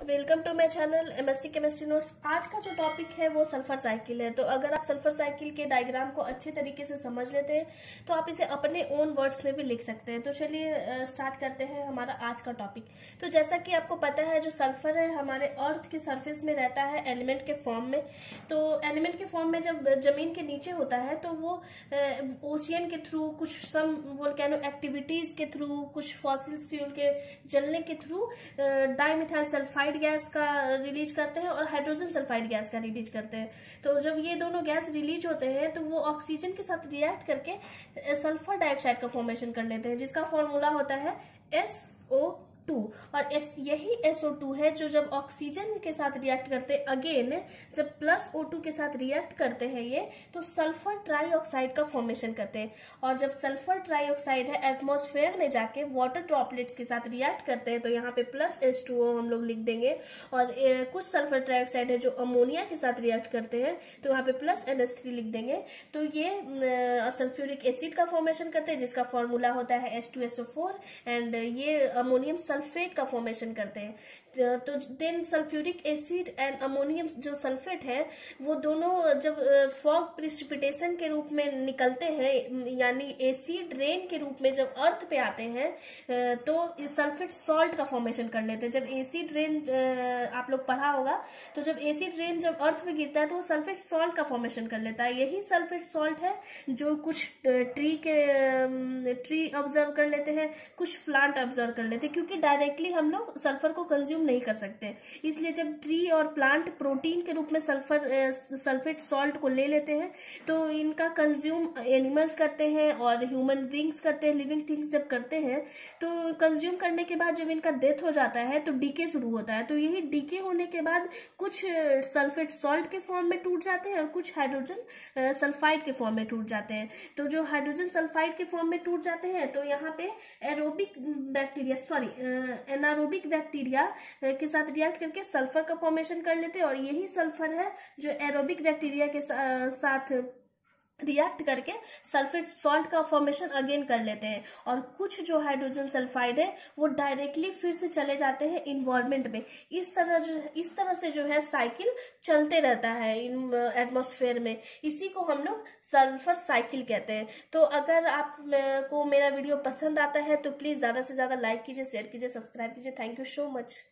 Welcome to my channel MSc chemistry notes. आज का जो टॉपिक है वो सल्फर साइकिल है। तो अगर आप सल्फर साइकिल के डायग्राम को अच्छे तरीके से समझ लेते हैं तो आप इसे अपने ओन वर्ड्स में भी लिख सकते हैं। तो चलिए स्टार्ट करते हैं हमारा आज का टॉपिक। तो जैसा कि आपको पता है, जो सल्फर है हमारे अर्थ के सरफेस में रहता है एलिमेंट के फॉर्म में। तो एलिमेंट के फॉर्म में जब जमीन के नीचे होता है तो वो ओशियन के थ्रू, कुछ सम वोल्केनो एक्टिविटीज के थ्रू, कुछ फॉसिल्स फ्यूल के जलने के थ्रू डाइमिथाइल सल्फाइड गैस का रिलीज करते हैं और हाइड्रोजन सल्फाइड गैस का रिलीज करते हैं। तो जब ये दोनों गैस रिलीज होते हैं तो वो ऑक्सीजन के साथ रिएक्ट करके सल्फर डाइऑक्साइड का फॉर्मेशन कर लेते हैं, जिसका फॉर्मूला होता है SO2। और यही SO2 है जो जब ऑक्सीजन के साथ रिएक्ट करते हैं, अगेन जब प्लस O2 के साथ रिएक्ट करते हैं ये, तो सल्फर ट्राइऑक्साइड का फॉर्मेशन करते हैं। और जब सल्फर ट्राइऑक्साइड है एटमॉस्फेयर में जाके वाटर ड्रॉपलेट्स के साथ रिएक्ट करते हैं, तो यहाँ पे प्लस H2O हम लोग लिख देंगे। और कुछ सल्फर ट्राइऑक्साइड है जो अमोनिया के साथ रिएक्ट करते हैं, तो यहाँ पे प्लस NH3 लिख देंगे। तो ये सल्फ्यूरिक एसिड का फॉर्मेशन करते हैं, जिसका फॉर्मूला होता है H2SO4। एंड ये अमोनियम सल्फेट का फॉर्मेशन करते हैं। तो then sulphuric acid and ammonium जो सल्फेट है, वो दोनों जब फॉग प्रिसिपिटेशन के रूप में निकलते हैं, यानी एसिड रेन के रूप में जब अर्थ पे आते हैं, तो सल्फेट सॉल्ट का फॉर्मेशन कर लेते हैं। जब एसिड रेन आप लोग पढ़ा होगा, तो जब एसिड रेन जब अर्थ पे गिरता है तो वो सल्फेट सॉल्ट का फॉर्मेशन कर लेता है। यही सल्फेट सॉल्ट है जो कुछ ट्री ऑब्जर्व कर लेते हैं, कुछ प्लांट ऑब्जर्व कर लेते हैं, क्योंकि डायरेक्टली हम लोग सल्फर को कंज्यूम नहीं कर सकते। इसलिए जब ट्री और प्लांट प्रोटीन के रूप में सल्फेट सॉल्ट को ले लेते हैं, तो इनका कंज्यूम एनिमल्स करते हैं और ह्यूमन बींग्स करते हैं। लिविंग थिंग्स जब करते हैं तो कंज्यूम करने के बाद जब इनका डेथ हो जाता है तो डीके शुरू होता है। तो यही डीके होने के बाद कुछ सल्फेट सॉल्ट के फॉर्म में टूट जाते हैं और कुछ हाइड्रोजन सल्फाइड के फॉर्म में टूट जाते हैं। तो जो हाइड्रोजन सल्फाइड के फॉर्म में टूट जाते हैं, तो यहाँ पे एनारोबिक बैक्टीरिया के साथ रिएक्ट करके सल्फर का फॉर्मेशन कर लेते हैं। और यही सल्फर है जो एरोबिक बैक्टीरिया के साथ रिएक्ट करके सल्फेट सॉल्ट का फॉर्मेशन अगेन कर लेते हैं। और कुछ जो हाइड्रोजन सल्फाइड है वो डायरेक्टली फिर से चले जाते हैं इन्वायरमेंट में। इस तरह से जो है साइकिल चलते रहता है एटमॉस्फेयर में। इसी को हम लोग सल्फर साइकिल कहते हैं। तो अगर आप को मेरा वीडियो पसंद आता है तो प्लीज ज्यादा से ज्यादा लाइक कीजिए, शेयर कीजिए, सब्सक्राइब कीजिए। Thank you so much.